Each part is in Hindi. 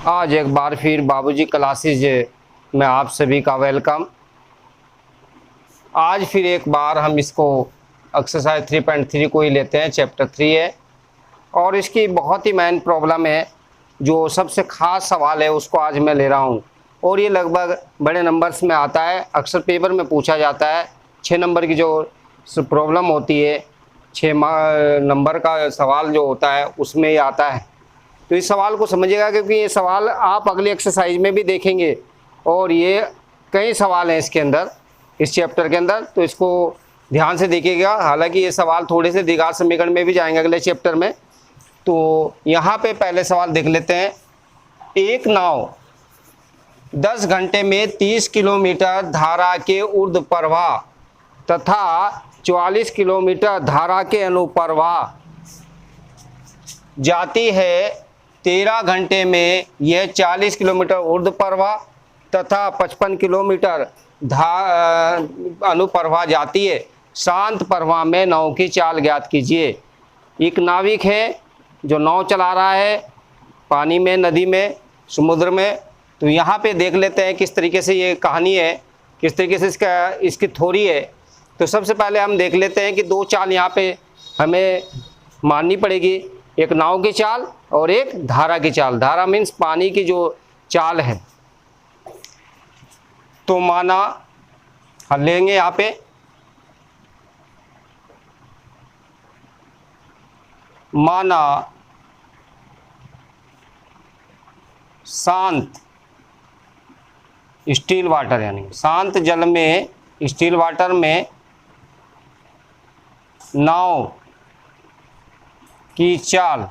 आज एक बार फिर बाबूजी क्लासेज में आप सभी का वेलकम। आज फिर एक बार हम इसको एक्सरसाइज 3.3 को ही लेते हैं, चैप्टर 3 है और इसकी बहुत ही मेन प्रॉब्लम है, जो सबसे ख़ास सवाल है उसको आज मैं ले रहा हूँ। और ये लगभग बड़े नंबर्स में आता है, अक्सर पेपर में पूछा जाता है। 6 नंबर की जो प्रॉब्लम होती है, 6 नंबर का सवाल जो होता है उसमें ही आता है। तो इस सवाल को समझिएगा, क्योंकि ये सवाल आप अगली एक्सरसाइज में भी देखेंगे और ये कई सवाल हैं इसके अंदर, इस चैप्टर के अंदर, तो इसको ध्यान से देखिएगा। हालांकि ये सवाल थोड़े से द्विघात समीकरण में भी जाएंगे अगले चैप्टर में। तो यहाँ पे पहले सवाल देख लेते हैं। एक नाव 10 घंटे में 30 किलोमीटर धारा के ऊर्ध्व प्रवाह तथा 44 किलोमीटर धारा के अनुप्रवाह जाती है। 13 घंटे में यह 40 किलोमीटर ऊर्ध्व प्रवाह तथा 55 किलोमीटर अनुप्रवाह जाती है। शांत प्रवाह में नाव की चाल ज्ञात कीजिए। एक नाविक है जो नाव चला रहा है पानी में, नदी में, समुद्र में। तो यहाँ पे देख लेते हैं किस तरीके से ये कहानी है, किस तरीके से इसकी थ्योरी है। तो सबसे पहले हम देख लेते हैं कि दो चाल यहाँ पे हमें माननी पड़ेगी, एक नाव की चाल और एक धारा की चाल। धारा मीन्स पानी की जो चाल है। तो माना हम लेंगे यहाँ पे माना शांत स्टील वाटर, यानी शांत जल में, स्टील वाटर में नाव की चाल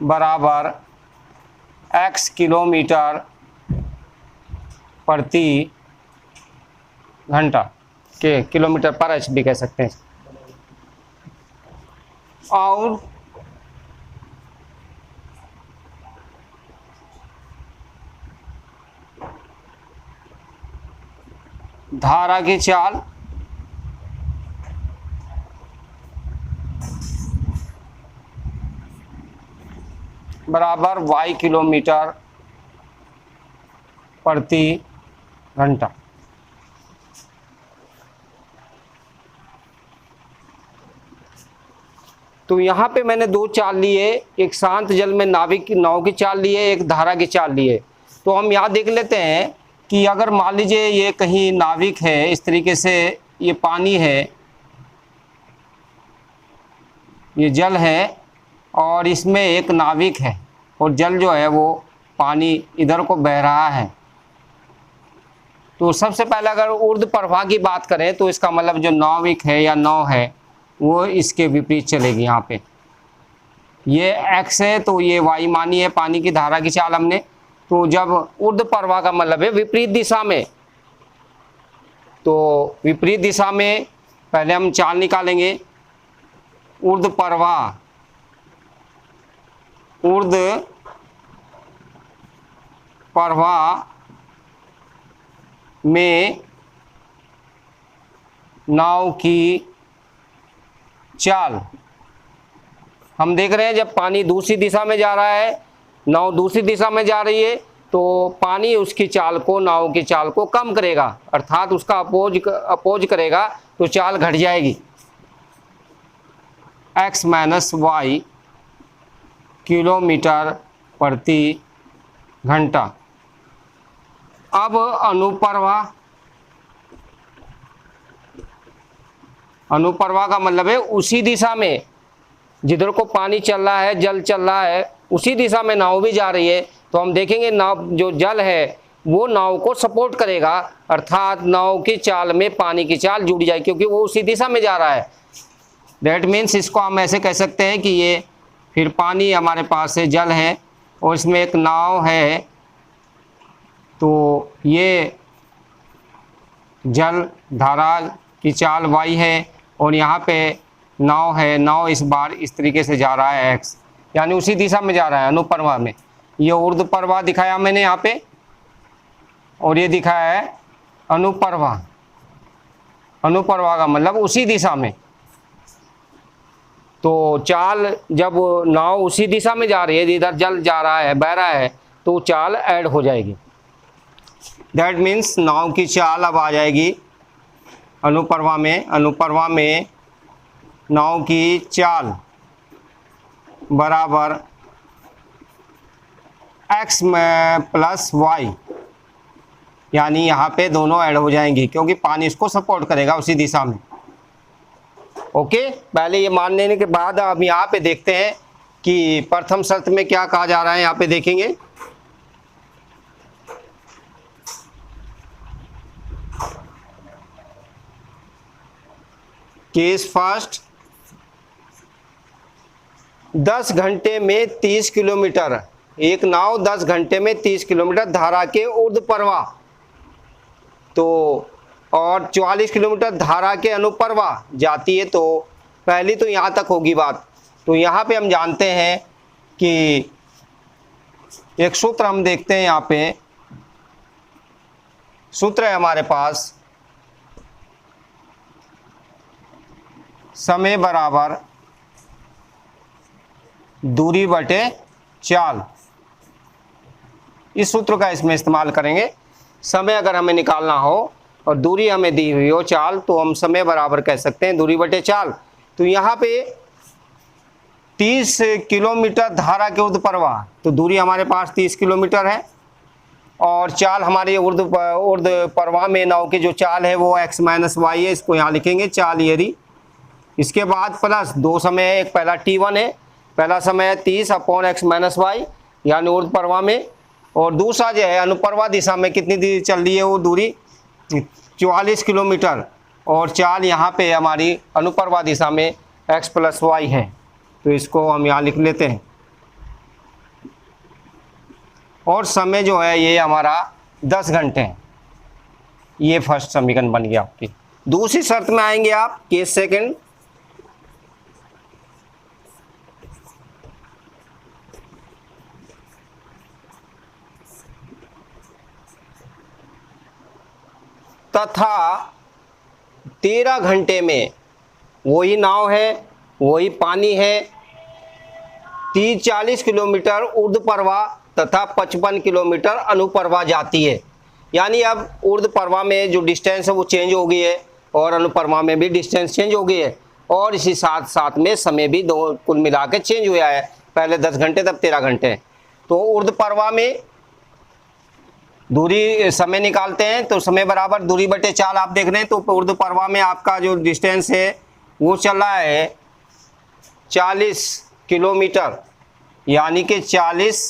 बराबर x किलोमीटर प्रति घंटा के, किलोमीटर पर एच भी कह सकते हैं। और धारा की चाल बराबर y किलोमीटर प्रति घंटा। तो यहाँ पे मैंने दो चाल लिए, एक शांत जल में नाविक की नाव की चाल ली है, एक धारा की चाल ली है। तो हम यहाँ देख लेते हैं कि अगर मान लीजिए ये कहीं नाविक है, इस तरीके से ये पानी है, ये जल है और इसमें एक नाविक है और जल जो है वो पानी इधर को बह रहा है। तो सबसे पहले अगर ऊर्ध्व प्रवाह की बात करें तो इसका मतलब जो नाविक है या नाव है वो इसके विपरीत चलेगी। यहाँ पे ये x है तो ये y मानी है पानी की धारा की चाल हमने। तो जब ऊर्ध्व प्रवाह का मतलब है विपरीत दिशा में, तो विपरीत दिशा में पहले हम चाल निकालेंगे। ऊर्ध्व प्रवाह, ऊर्ध्व प्रवाह में नाव की चाल हम देख रहे हैं, जब पानी दूसरी दिशा में जा रहा है, नाव दूसरी दिशा में जा रही है, तो पानी उसकी चाल को, नाव की चाल को कम करेगा, अर्थात उसका अपोज करेगा, तो चाल घट जाएगी। x माइनस वाई किलोमीटर प्रति घंटा। अब अनुप्रवाह, अनुप्रवाह का मतलब है उसी दिशा में जिधर को पानी चल रहा है, जल चल रहा है, उसी दिशा में नाव भी जा रही है। तो हम देखेंगे नाव, जो जल है वो नाव को सपोर्ट करेगा, अर्थात नाव की चाल में पानी की चाल जुड़ जाएगी, क्योंकि वो उसी दिशा में जा रहा है। दैट मीन्स इसको हम ऐसे कह सकते हैं कि ये फिर पानी हमारे पास है, जल है और इसमें एक नाव है। तो ये जल धारा की चाल y है और यहाँ पे नाव है, नाव इस बार इस तरीके से जा रहा है x, यानी उसी दिशा में जा रहा है अनुप्रवाह में। ये ऊर्ध्व प्रवाह दिखाया मैंने यहाँ पे और ये दिखाया है अनुप्रवाह। अनुप्रवाह का मतलब उसी दिशा में। तो चाल जब नाव उसी दिशा में जा रही है जिधर जल जा रहा है, बह रहा है, तो चाल ऐड हो जाएगी। दैट मीन्स नाव की चाल अब आ जाएगी अनुप्रवाह में। अनुप्रवाह में नाव की चाल बराबर x प्लस y, यानी यहाँ पे दोनों ऐड हो जाएंगी क्योंकि पानी इसको सपोर्ट करेगा उसी दिशा में। ओके, पहले ये मान लेने के बाद अब यहाँ पे देखते हैं कि प्रथम शर्त में क्या कहा जा रहा है। यहाँ पे देखेंगे केस फर्स्ट, 10 घंटे में 30 किलोमीटर, एक नाव 10 घंटे में 30 किलोमीटर धारा के ऊर्ध्व प्रवाह, तो और 44 किलोमीटर धारा के अनुप्रवाह जाती है। तो पहली तो यहाँ तक होगी बात। तो यहाँ पे हम जानते हैं कि एक सूत्र हम देखते हैं, यहाँ पे सूत्र है हमारे पास, समय बराबर दूरी बटे चाल। इस सूत्र का इसमें इस्तेमाल करेंगे। समय अगर हमें निकालना हो और दूरी हमें दी हुई हो चाल, तो हम समय बराबर कह सकते हैं दूरी बटे चाल। तो यहाँ पे 30 किलोमीटर धारा के ऊर्ध्व प्रवाह, तो दूरी हमारे पास 30 किलोमीटर है और चाल हमारी ऊर्ध्व प्रवाह में नाव की जो चाल है वो x माइनस वाई है। इसको यहाँ लिखेंगे चाल यदि। इसके बाद प्लस दो समय है, एक पहला T1 है, पहला समय है 30 अपॉन x माइनस वाई यानी ऊर्ध्व प्रवाह में, और दूसरा जो है अनुप्रवाह दिशा में कितनी दूरी चल रही है वो दूरी 44 किलोमीटर, और चाल यहाँ पे हमारी अनुप्रवाह दिशा में x प्लस वाई है। तो इसको हम यहाँ लिख लेते हैं और समय जो है ये हमारा 10 घंटे है। ये फर्स्ट समीकरण बन गया आपकी। दूसरी शर्त में आएंगे आप, केस सेकंड, तथा 13 घंटे में वही नाव है, वही पानी है, 30-40 किलोमीटर ऊर्ध्व प्रवाह तथा 55 किलोमीटर अनुप्रवाह जाती है। यानी अब ऊर्ध्व प्रवाह में जो डिस्टेंस है वो चेंज हो गई है और अनुप्रवाह में भी डिस्टेंस चेंज हो गई है, और इसी साथ साथ में समय भी दो कुल मिला के चेंज हुआ है, पहले 10 घंटे तब 13 घंटे। तो ऊर्ध्व प्रवाह में दूरी समय निकालते हैं, तो समय बराबर दूरी बटे चाल आप देख रहे हैं। तो ऊर्ध्व प्रवाह में आपका जो डिस्टेंस है वो चल रहा है 40 किलोमीटर, यानी कि 40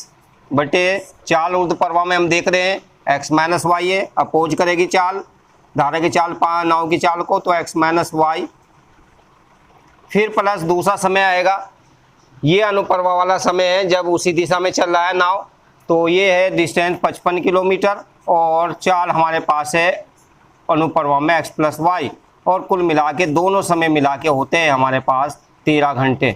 बटे चाल ऊर्ध्व प्रवाह में हम देख रहे हैं x माइनस वाई है, अपोज करेगी चाल, धारा की चाल नाव की चाल को, तो x माइनस वाई, फिर प्लस दूसरा समय आएगा, ये अनुप्रवाह वाला समय है जब उसी दिशा में चल रहा है नाव, तो ये है डिस्टेंस 55 किलोमीटर और चाल हमारे पास है अनुप्रवाह में x प्लस वाई, और कुल मिला के दोनों समय मिला के होते हैं हमारे पास 13 घंटे।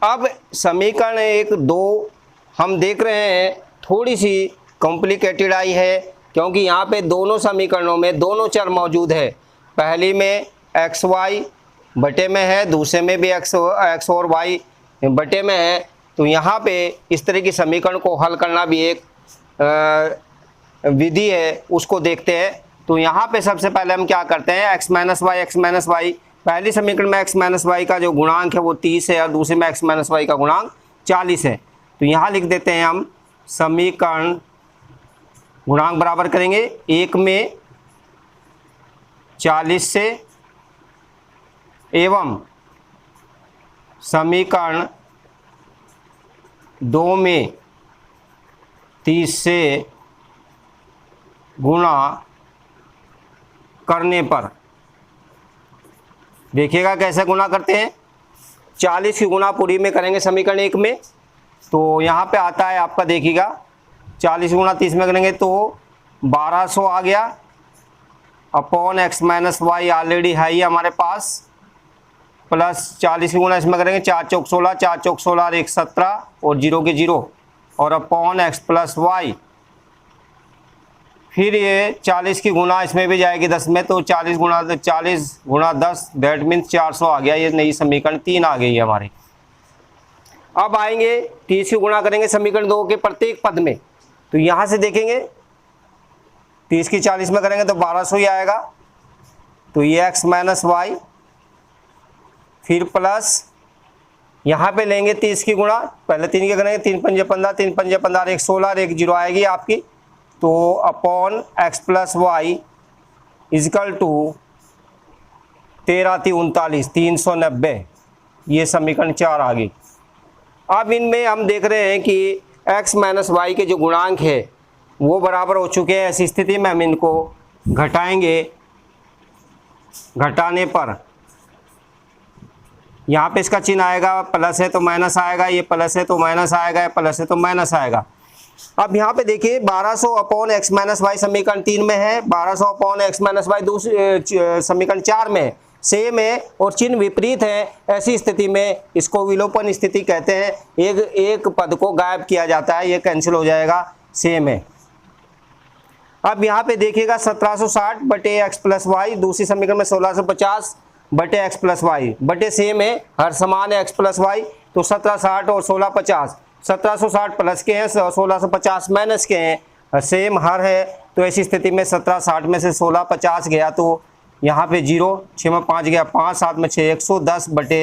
अब समीकरण 1-2 हम देख रहे हैं थोड़ी सी कॉम्प्लिकेटेड आई है, क्योंकि यहाँ पे दोनों समीकरणों में दोनों चर मौजूद है। पहली में एक्स वाई बटे में है, दूसरे में भी एक्स और वाई बटे में है। तो यहाँ पे इस तरह की समीकरण को हल करना भी एक विधि है, उसको देखते हैं। तो यहाँ पे सबसे पहले हम क्या करते हैं, x माइनस वाई, पहली समीकरण में x माइनस वाई का जो गुणांक है वो 30 है और दूसरे में x माइनस वाई का गुणांक 40 है। तो यहाँ लिख देते हैं हम समीकरण, गुणांक बराबर करेंगे, एक में 40 से एवं समीकरण 2 में 30 से गुणा करने पर, देखिएगा कैसे गुणा करते हैं, 40 की गुणा पूरी में करेंगे समीकरण 1 में, तो यहाँ पे आता है आपका, देखिएगा 40 गुणा 30 में करेंगे तो 1200 आ गया, upon x minus Y already है ही हमारे पास, प्लस 40 की गुणा इसमें करेंगे 4 चौक 16, 4 चौक 16 और 1 17 और 0 के 0, और अपॉन x प्लस वाई, फिर ये 40 की गुना इसमें भी जाएगी 10 में, तो 40 गुणा 10 दैट मीन्स 400 आ गया। ये नई समीकरण 3 आ गई है हमारी। अब आएंगे 30 की गुणा करेंगे समीकरण 2 के प्रत्येक पद में, तो यहाँ से देखेंगे 30 की 40 में करेंगे तो 1200 ही आएगा। तो ये x माइनस वाई, फिर प्लस यहाँ पे लेंगे 30 की गुणा, पहले 3 के करेंगे, 3 पंजे 15, 3 पंजे 15, 1 16 और 1 0 आएगी आपकी। तो upon x plus Y is equal to 13 39 390, ये समीकरण 4 आ गई। अब इनमें हम देख रहे हैं कि x माइनस वाई के जो गुणांक है वो बराबर हो चुके हैं। ऐसी स्थिति में हम इनको घटाएंगे, घटाने पर यहाँ पे इसका चिन्ह आएगा, प्लस है तो माइनस आएगा, ये प्लस है तो माइनस आएगा, ये प्लस है तो माइनस आएगा। अब यहाँ पे देखिए 1200 अपॉन एक्स माइनस वाई समीकरण 3 में है, 1200 अपॉन एक्स माइनस वाई दूसरे समीकरण 4 में सेम है और चिन्ह विपरीत है। ऐसी स्थिति में इसको विलोपन स्थिति कहते हैं। एक पद को गायब किया जाता है, ये कैंसिल हो जाएगा, सेम है। अब यहाँ पे देखिएगा 1760 बटे एक्स प्लस वाई, दूसरी समीकरण में 1650 बटे एक्स प्लस वाई, बटे सेम है, हर समान है एक्स प्लस वाई। तो 1760 और 1650, 1760 प्लस के हैं, 1650 माइनस के हैं, सेम हर है। तो ऐसी स्थिति में 1760 में से 1650 गया तो यहाँ पे 0, 6 में 5 गया 5, 7 में 6, 110 बटे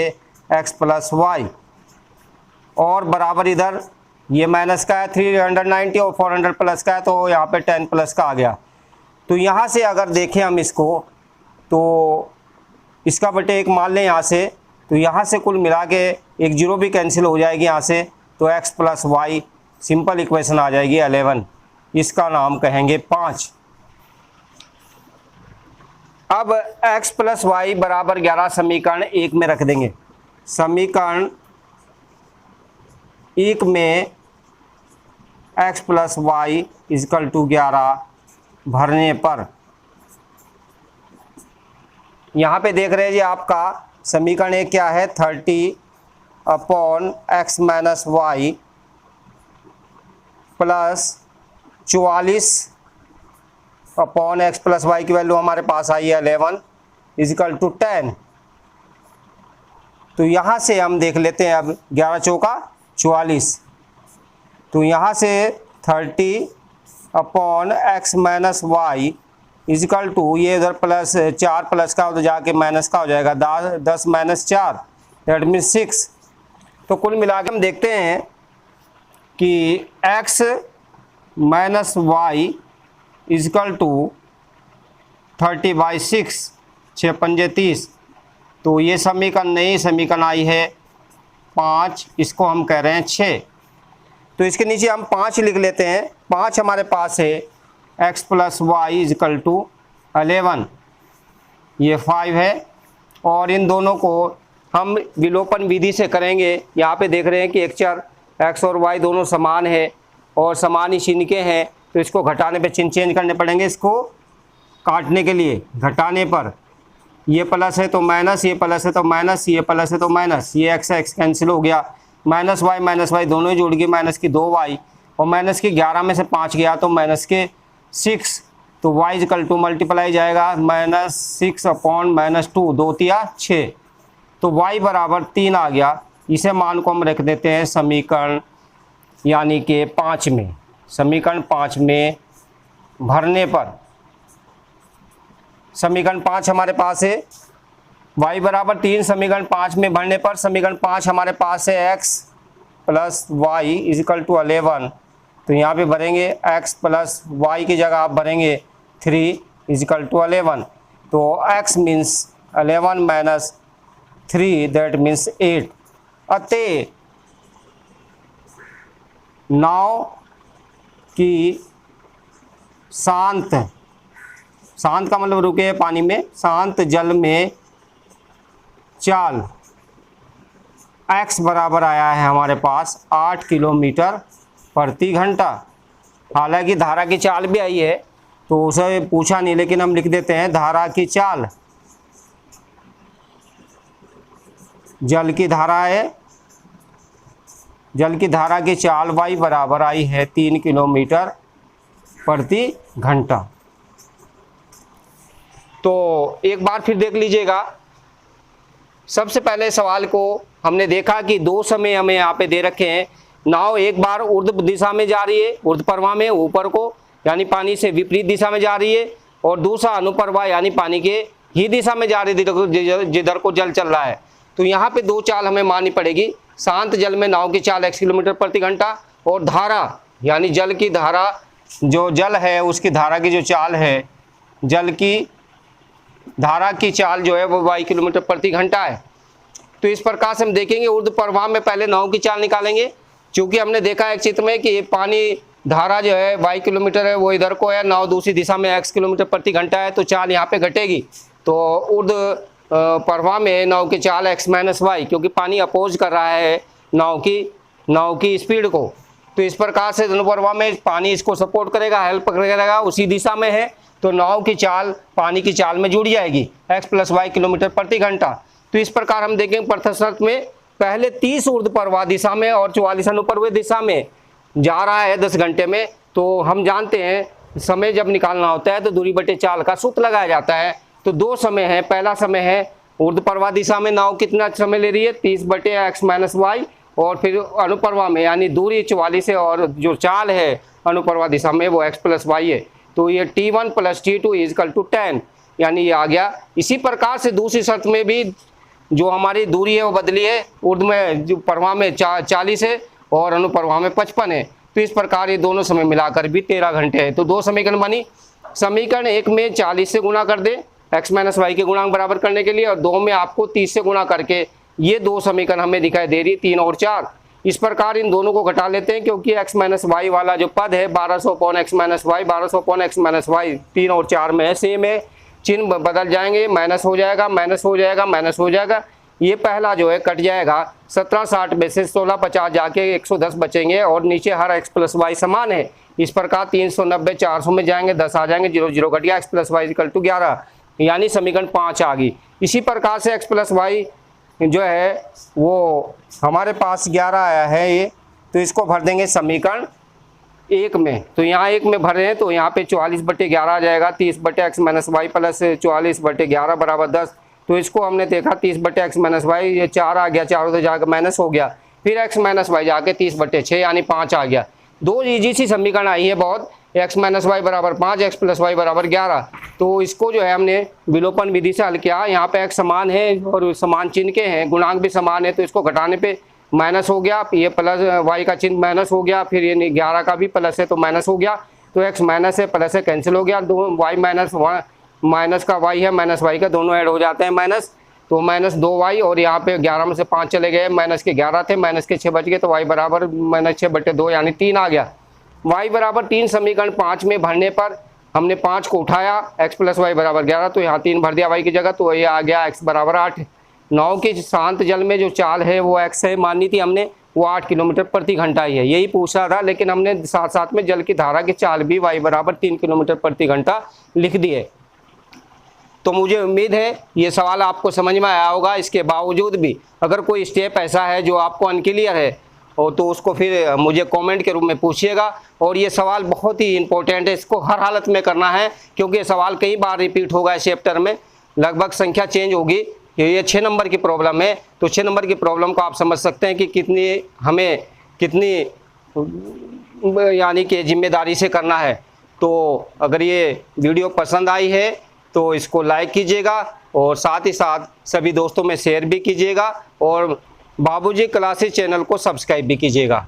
एक्स प्लस वाई, और बराबर इधर ये माइनस का है 390 और 400 प्लस का है, तो यहाँ पे 10 प्लस का आ गया। तो यहाँ से अगर देखें हम इसको, तो इसका बटे 1 मान लें यहाँ से, तो यहाँ से कुल मिला के एक 0 भी कैंसिल हो जाएगी यहाँ से, तो x plus y simple equation आ जाएगी 11। इसका नाम कहेंगे 5। अब x प्लस वाई बराबर 11 समीकरण 1 में रख देंगे। समीकरण 1 में x plus Y is equal to 11 भरने पर यहाँ पे देख रहे हैं जी, आपका समीकरण 1 क्या है, 30 upon x minus y plus 44 upon x plus y की वैल्यू हमारे पास आई है 11 इजकल टू 10। तो यहाँ से हम देख लेते हैं, अब 11 चौका 44, तो यहाँ से 30 upon x minus y is equal to, ये इधर प्लस 4 प्लस का उधर जाके माइनस का हो जाएगा, 10 माइनस 4 दैट मीन्स 6। तो कुल मिला के हम देखते हैं कि x minus y is equal to 30/6, 6 पंजे 30। तो ये समीकरण नई समीकरण आई है 5, इसको हम कह रहे हैं 6। तो इसके नीचे हम 5 लिख लेते हैं। 5 हमारे पास है x plus Y is equal to 11, ये 5 है, और इन दोनों को हम विलोपन विधि से करेंगे। यहाँ पे देख रहे हैं कि एक चर x और y दोनों समान है और समान ही चिन्ह के हैं, तो इसको घटाने पे चिन्ह चेंज करने पड़ेंगे। इसको काटने के लिए घटाने पर ये प्लस है तो माइनस, ये प्लस है तो माइनस, ये प्लस है तो माइनस, ये x कैंसिल हो गया, माइनस वाई दोनों ही जुड़ गई, माइनस की 2y और माइनस की 11 में से 5 गया तो माइनस के 6। तो y इजकल टू मल्टीप्लाई जाएगा -6 अपॉन -2, 2 तिया 6, तो y बराबर 3 आ गया। इसे मान को हम रख देते हैं समीकरण यानी कि 5 में। समीकरण 5 में भरने पर समीकरण 5 हमारे पास है y बराबर 3, समीकरण 5 में भरने पर समीकरण 5 हमारे पास है x plus Y is equal to 11। तो यहाँ पे भरेंगे x प्लस वाई की जगह आप भरेंगे 3 इजकल टू 11। तो x means 11 minus 3 that means 8। अतः 9 की शांत का मतलब रुके पानी में, शांत जल में चाल x बराबर आया है हमारे पास 8 किलोमीटर प्रति घंटा। हालांकि धारा की चाल भी आई है तो उसे पूछा नहीं, लेकिन हम लिख देते हैं धारा की चाल। जल की धारा है, जल की धारा की चाल y बराबर आई है 3 किलोमीटर प्रति घंटा। तो एक बार फिर देख लीजिएगा। सबसे पहले सवाल को हमने देखा कि दो समय हमें यहाँ पे दे रखे हैं। नाव एक बार ऊर्ध्व दिशा में जा रही है, ऊर्ध्व प्रवाह में ऊपर को, यानी पानी से विपरीत दिशा में जा रही है, और दूसरा अनुप्रवाह यानी पानी के ही दिशा में जा रही है जिधर को जल चल रहा है। तो यहाँ पे दो चाल हमें माननी पड़ेगी। शांत जल में नाव की चाल x किलोमीटर प्रति घंटा, और धारा यानी जल की धारा, जो जल है उसकी धारा की जो चाल है, जल की धारा की चाल जो है वो y किलोमीटर प्रति घंटा है। तो इस प्रकार से हम देखेंगे ऊर्ध्व प्रवाह में पहले नाव की चाल निकालेंगे, क्योंकि हमने देखा एक चित्र में कि पानी धारा जो है y किलोमीटर है वो इधर को है, नाव दूसरी दिशा में x किलोमीटर प्रति घंटा है, तो चाल यहाँ पे घटेगी। तो ऊर्ध्व प्रवाह में नाव की चाल x माइनस वाई, क्योंकि पानी अपोज कर रहा है नाव की स्पीड को। तो इस प्रकार से अनुप्रवाह में पानी इसको सपोर्ट करेगा, हेल्प करेगा, उसी दिशा में है, तो नाव की चाल पानी की चाल में जुड़ जाएगी x प्लस वाई किलोमीटर प्रति घंटा। तो इस प्रकार हम देखेंगे प्रथम शर्त में पहले 30 ऊर्ध्व प्रवाह दिशा में और 44 अनुप्रवेश दिशा में जा रहा है 10 घंटे में। तो हम जानते हैं समय जब निकालना होता है तो दूरी बटे चाल का सूत्र लगाया जाता है। तो दो समय है, पहला समय है ऊर्ध्व प्रवाह दिशा में नाव कितना समय ले रही है 30 बटे x माइनस वाई, और फिर अनुप्रवाह में यानी दूरी 44 है और जो चाल है अनुप्रवाह दिशा में वो x प्लस वाई है। तो ये T1 plus T2 is equal to 10, यानी ये आ गया। इसी प्रकार से दूसरी शर्त में भी जो हमारी दूरी है वो बदली है, ऊर्ध्व में जो प्रवाह में 40 है और अनुप्रवाह में 55 है। तो इस प्रकार ये दोनों समय मिलाकर भी 13 घंटे है। तो दो समीकरण बनी। समीकरण एक में 40 से गुणा कर दे x माइनस वाई के गुणांक बराबर करने के लिए, और दो में आपको 30 से गुणा करके ये दो समीकरण हमें दिखाई दे रही 3 और 4। इस प्रकार इन दोनों को घटा लेते हैं, क्योंकि x माइनस वाई वाला जो पद है 1200/x minus Y, 1200/x minus Y 3 और 4 में है, सेम है, चिन्ह बदल जाएंगे, माइनस हो जाएगा, माइनस हो जाएगा, माइनस हो जाएगा। ये पहला जो है कट जाएगा, 1760 में से 1650 जाके 110 बचेंगे, और नीचे हर x प्लस वाई समान है। इस प्रकार 390 400 में जाएंगे, 10 आ जाएंगे, 0 0 कट गया, x plus y equal to 11, यानी समीकरण 5 आ गई। इसी प्रकार से x प्लस वाई जो है वो हमारे पास 11 आया है ये, तो इसको भर देंगे समीकरण 1 में। तो यहाँ 1 में भर रहे हैं तो यहाँ पे 44/11 आ जाएगा, 30/x माइनस वाई प्लस 44/11 बराबर 10। तो इसको हमने देखा 30/x माइनस वाई, ये 4 आ गया, 4 उधर जाकर माइनस हो गया, फिर x माइनस वाई जाके 30/6 यानी 5 आ गया। दो इजी सी समीकरण आई है बहुत, x माइनस वाई बराबर 5, x प्लस वाई बराबर 11। तो इसको जो है हमने विलोपन विधि से हल किया। यहाँ पे x समान है और समान चिन्ह के हैं, गुणांक भी समान है, तो इसको घटाने पे माइनस हो गया, ये प्लस y का चिन्ह माइनस हो गया, फिर ये 11 का भी प्लस है तो माइनस हो गया। तो x माइनस है प्लस है कैंसिल हो गया, दो y माइनस का y है माइनस y का, दोनों ऐड हो जाते हैं माइनस, तो माइनस 2y, और यहाँ पे 11 में से 5 चले गए, माइनस के 11 थे, माइनस के 6 बच गए, तो y बराबर -6/2 यानी 3 आ गया। y बराबर 3 समीकरण 5 में भरने पर हमने 5 को उठाया, x प्लस वाई बराबर 11, तो यहाँ 3 भर दिया y की जगह, तो ये आ गया x बराबर 8। नाव के शांत जल में जो चाल है वो x है माननी थी हमने, वो 8 किलोमीटर प्रति घंटा ही है, यही पूछा था, लेकिन हमने साथ साथ में जल की धारा की चाल भी y बराबर 3 किलोमीटर प्रति घंटा लिख दी है। तो मुझे उम्मीद है ये सवाल आपको समझ में आया होगा। इसके बावजूद भी अगर कोई स्टेप ऐसा है जो आपको अनक्लियर है और तो उसको फिर मुझे कमेंट के रूप में पूछिएगा। और ये सवाल बहुत ही इंपॉर्टेंट है, इसको हर हालत में करना है, क्योंकि ये सवाल कई बार रिपीट होगा इस चैप्टर में, लगभग संख्या चेंज होगी। ये 6 नंबर की प्रॉब्लम है, तो 6 नंबर की प्रॉब्लम को आप समझ सकते हैं कि कितनी यानी कि जिम्मेदारी से करना है। तो अगर ये वीडियो पसंद आई है तो इसको लाइक कीजिएगा, और साथ ही साथ सभी दोस्तों में शेयर भी कीजिएगा, और बाबूजी क्लासेस चैनल को सब्सक्राइब भी कीजिएगा।